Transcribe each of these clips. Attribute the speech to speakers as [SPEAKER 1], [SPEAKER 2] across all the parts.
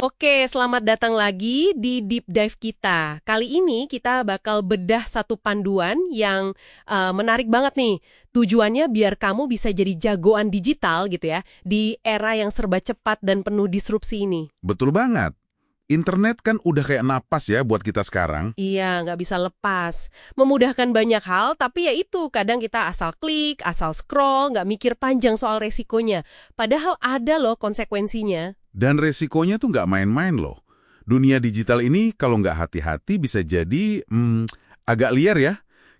[SPEAKER 1] Oke, selamat datang lagi di Deep Dive kita. Kali ini kita bakal bedah satu panduan yang menarik banget nih. Tujuannya biar kamu bisa jadi jagoan digital gitu ya, di era yang serba cepat dan penuh disrupsi ini.
[SPEAKER 2] Betul banget. Internet kan udah kayak napas ya buat kita sekarang.
[SPEAKER 1] Iya, nggak bisa lepas. Memudahkan banyak hal, tapi ya itu, kadang kita asal klik, asal scroll, nggak mikir panjang soal resikonya. Padahal ada loh konsekuensinya.
[SPEAKER 2] Dan resikonya tuh nggak main-main loh. Dunia digital ini kalau nggak hati-hati bisa jadi agak liar ya.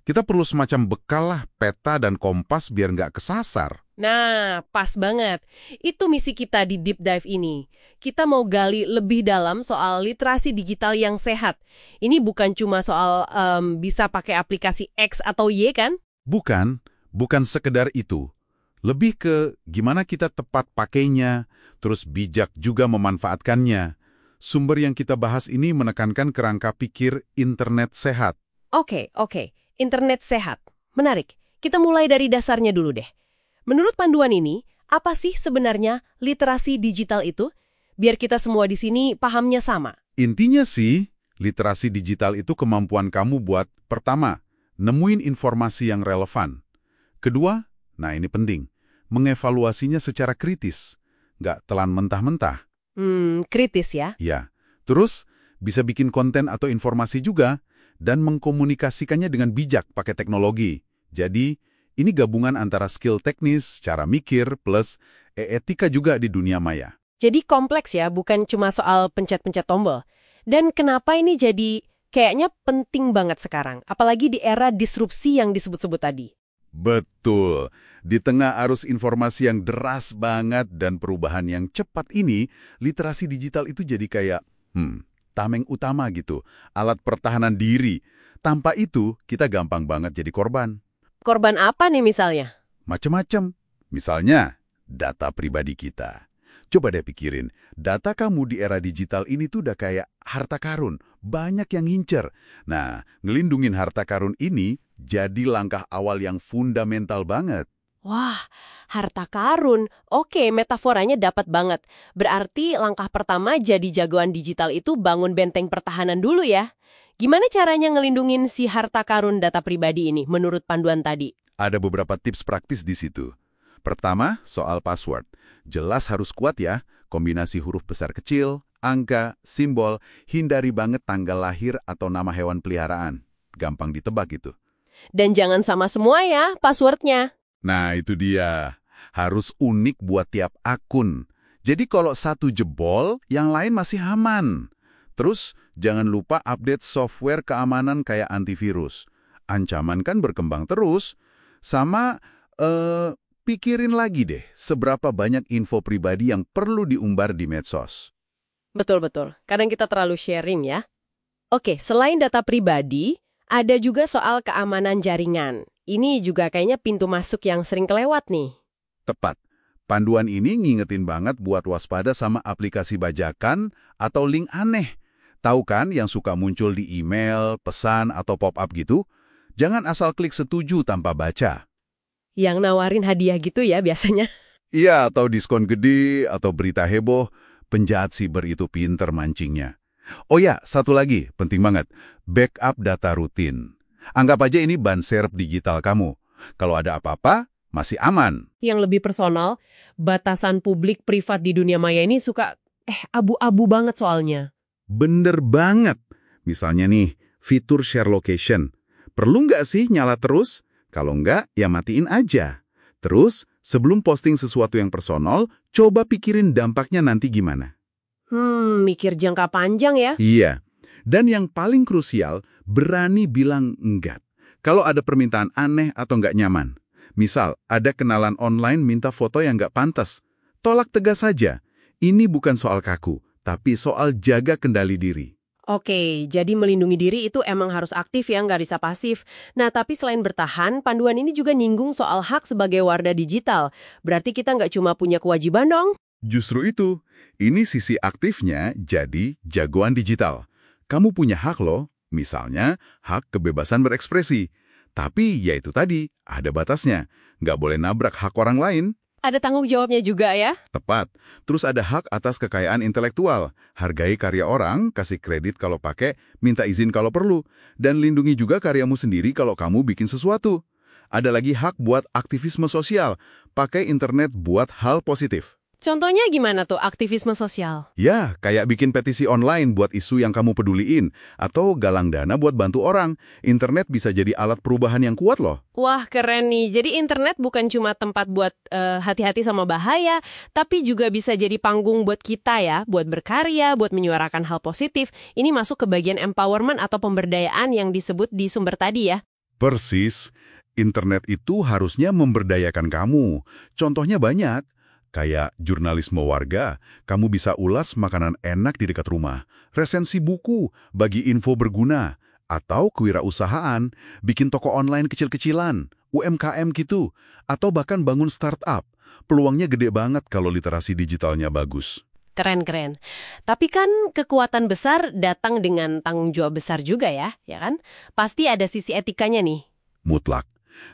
[SPEAKER 2] Kita perlu semacam bekal lah, peta dan kompas biar nggak kesasar.
[SPEAKER 1] Nah, pas banget. Itu misi kita di Deep Dive ini. Kita mau gali lebih dalam soal literasi digital yang sehat. Ini bukan cuma soal bisa pakai aplikasi X atau Y kan?
[SPEAKER 2] Bukan sekedar itu. Lebih ke gimana kita tepat pakainya, terus bijak juga memanfaatkannya. Sumber yang kita bahas ini menekankan kerangka pikir internet sehat.
[SPEAKER 1] Oke. Internet sehat. Menarik. Kita mulai dari dasarnya dulu deh. Menurut panduan ini, apa sih sebenarnya literasi digital itu? Biar kita semua di sini pahamnya sama.
[SPEAKER 2] Intinya sih, literasi digital itu kemampuan kamu buat, pertama, nemuin informasi yang relevan. Kedua, nah ini penting, mengevaluasinya secara kritis, nggak telan mentah-mentah.
[SPEAKER 1] Kritis ya?
[SPEAKER 2] Ya, terus bisa bikin konten atau informasi juga, dan mengkomunikasikannya dengan bijak pakai teknologi. Jadi, ini gabungan antara skill teknis, cara mikir, plus etika juga di dunia maya.
[SPEAKER 1] Jadi kompleks ya, bukan cuma soal pencet-pencet tombol. Dan kenapa ini jadi kayaknya penting banget sekarang, apalagi di era disrupsi yang disebut-sebut tadi.
[SPEAKER 2] Betul. Di tengah arus informasi yang deras banget dan perubahan yang cepat ini, literasi digital itu jadi kayak, tameng utama gitu, alat pertahanan diri. Tanpa itu, kita gampang banget jadi korban.
[SPEAKER 1] Korban apa nih misalnya?
[SPEAKER 2] Macem-macem. Misalnya, data pribadi kita. Coba deh pikirin, data kamu di era digital ini tuh udah kayak harta karun, banyak yang ngincer. Nah, ngelindungin harta karun ini jadi langkah awal yang fundamental banget.
[SPEAKER 1] Wah, harta karun. Oke, metaforanya dapat banget. Berarti langkah pertama jadi jagoan digital itu bangun benteng pertahanan dulu ya. Gimana caranya ngelindungin si harta karun data pribadi ini menurut panduan tadi?
[SPEAKER 2] Ada beberapa tips praktis di situ. Pertama, soal password. Jelas harus kuat ya, kombinasi huruf besar kecil, angka, simbol, hindari banget tanggal lahir atau nama hewan peliharaan. Gampang ditebak itu.
[SPEAKER 1] Dan jangan sama semua ya passwordnya.
[SPEAKER 2] Nah, itu dia. Harus unik buat tiap akun. Jadi kalau satu jebol, yang lain masih aman. Terus, jangan lupa update software keamanan kayak antivirus. Ancaman kan berkembang terus. Sama, pikirin lagi deh, seberapa banyak info pribadi yang perlu diumbar di medsos.
[SPEAKER 1] Betul-betul. Kadang kita terlalu sharing ya. Oke, selain data pribadi, ada juga soal keamanan jaringan. Ini juga kayaknya pintu masuk yang sering kelewat nih.
[SPEAKER 2] Tepat. Panduan ini ngingetin banget buat waspada sama aplikasi bajakan atau link aneh. Tahu kan yang suka muncul di email, pesan, atau pop-up gitu? Jangan asal klik setuju tanpa baca.
[SPEAKER 1] Yang nawarin hadiah gitu ya biasanya.
[SPEAKER 2] Iya, atau diskon gede, atau berita heboh, penjahat siber itu pinter mancingnya. Oh ya, satu lagi, penting banget. Backup data rutin. Anggap aja ini ban serep digital kamu. Kalau ada apa-apa, masih aman.
[SPEAKER 1] Yang lebih personal, batasan publik privat di dunia maya ini suka abu-abu banget soalnya.
[SPEAKER 2] Bener banget. Misalnya nih, fitur share location. Perlu nggak sih nyala terus? Kalau nggak, ya matiin aja. Terus, sebelum posting sesuatu yang personal, coba pikirin dampaknya nanti gimana.
[SPEAKER 1] Mikir jangka panjang ya?
[SPEAKER 2] Iya. Dan yang paling krusial, berani bilang enggak. Kalau ada permintaan aneh atau nggak nyaman. Misal, ada kenalan online minta foto yang nggak pantas. Tolak tegas saja. Ini bukan soal kaku, tapi soal jaga kendali diri.
[SPEAKER 1] Oke, jadi melindungi diri itu emang harus aktif ya, nggak bisa pasif. Nah, tapi selain bertahan, panduan ini juga nyinggung soal hak sebagai warga digital. Berarti kita nggak cuma punya kewajiban dong?
[SPEAKER 2] Justru itu. Ini sisi aktifnya jadi jagoan digital. Kamu punya hak loh, misalnya hak kebebasan berekspresi. Tapi ya itu tadi, ada batasnya. Nggak boleh nabrak hak orang lain.
[SPEAKER 1] Ada tanggung jawabnya juga ya?
[SPEAKER 2] Tepat. Terus ada hak atas kekayaan intelektual. Hargai karya orang, kasih kredit kalau pakai, minta izin kalau perlu. Dan lindungi juga karyamu sendiri kalau kamu bikin sesuatu. Ada lagi hak buat aktivisme sosial. Pakai internet buat hal positif.
[SPEAKER 1] Contohnya gimana tuh aktivisme sosial?
[SPEAKER 2] Ya, kayak bikin petisi online buat isu yang kamu peduliin. Atau galang dana buat bantu orang. Internet bisa jadi alat perubahan yang kuat loh.
[SPEAKER 1] Wah, keren nih. Jadi internet bukan cuma tempat buat hati-hati sama bahaya, tapi juga bisa jadi panggung buat kita ya, buat berkarya, buat menyuarakan hal positif. Ini masuk ke bagian empowerment atau pemberdayaan yang disebut di sumber tadi ya.
[SPEAKER 2] Persis. Internet itu harusnya memberdayakan kamu. Contohnya banyak. Kayak jurnalisme warga, kamu bisa ulas makanan enak di dekat rumah, resensi buku, bagi info berguna, atau kewirausahaan, bikin toko online kecil-kecilan, UMKM gitu, atau bahkan bangun startup. Peluangnya gede banget kalau literasi digitalnya bagus.
[SPEAKER 1] Keren-keren. Tapi kan kekuatan besar datang dengan tanggung jawab besar juga ya kan? Pasti ada sisi etikanya nih.
[SPEAKER 2] Mutlak.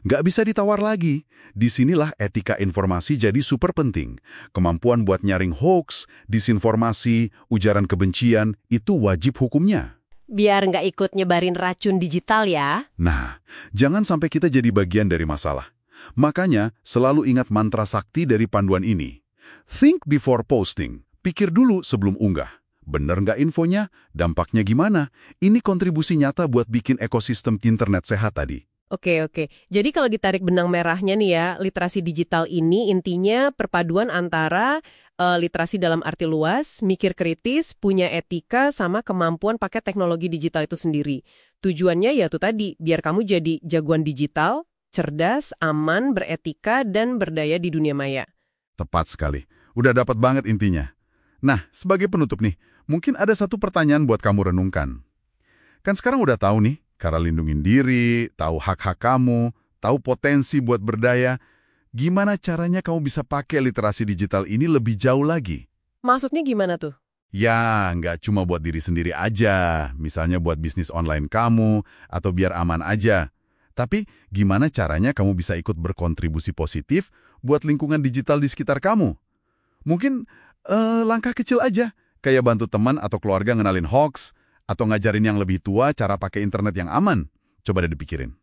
[SPEAKER 2] Nggak bisa ditawar lagi. Disinilah etika informasi jadi super penting. Kemampuan buat nyaring hoax, disinformasi, ujaran kebencian, itu wajib hukumnya.
[SPEAKER 1] Biar nggak ikut nyebarin racun digital ya.
[SPEAKER 2] Nah, jangan sampai kita jadi bagian dari masalah. Makanya, selalu ingat mantra sakti dari panduan ini. Think before posting. Pikir dulu sebelum unggah. Bener nggak infonya? Dampaknya gimana? Ini kontribusi nyata buat bikin ekosistem internet sehat tadi.
[SPEAKER 1] Oke. Jadi kalau ditarik benang merahnya nih ya, literasi digital ini intinya perpaduan antara literasi dalam arti luas, mikir kritis, punya etika, sama kemampuan pakai teknologi digital itu sendiri. Tujuannya ya tuh tadi, biar kamu jadi jagoan digital, cerdas, aman, beretika, dan berdaya di dunia maya.
[SPEAKER 2] Tepat sekali. Udah dapat banget intinya. Nah, sebagai penutup nih, mungkin ada satu pertanyaan buat kamu renungkan. Kan sekarang udah tahu nih, cara lindungin diri, tahu hak-hak kamu, tahu potensi buat berdaya. Gimana caranya kamu bisa pakai literasi digital ini lebih jauh lagi?
[SPEAKER 1] Maksudnya gimana tuh?
[SPEAKER 2] Ya, nggak cuma buat diri sendiri aja, misalnya buat bisnis online kamu, atau biar aman aja. Tapi gimana caranya kamu bisa ikut berkontribusi positif buat lingkungan digital di sekitar kamu? Mungkin langkah kecil aja, kayak bantu teman atau keluarga ngenalin hoax, atau ngajarin yang lebih tua cara pakai internet yang aman. Coba deh dipikirin.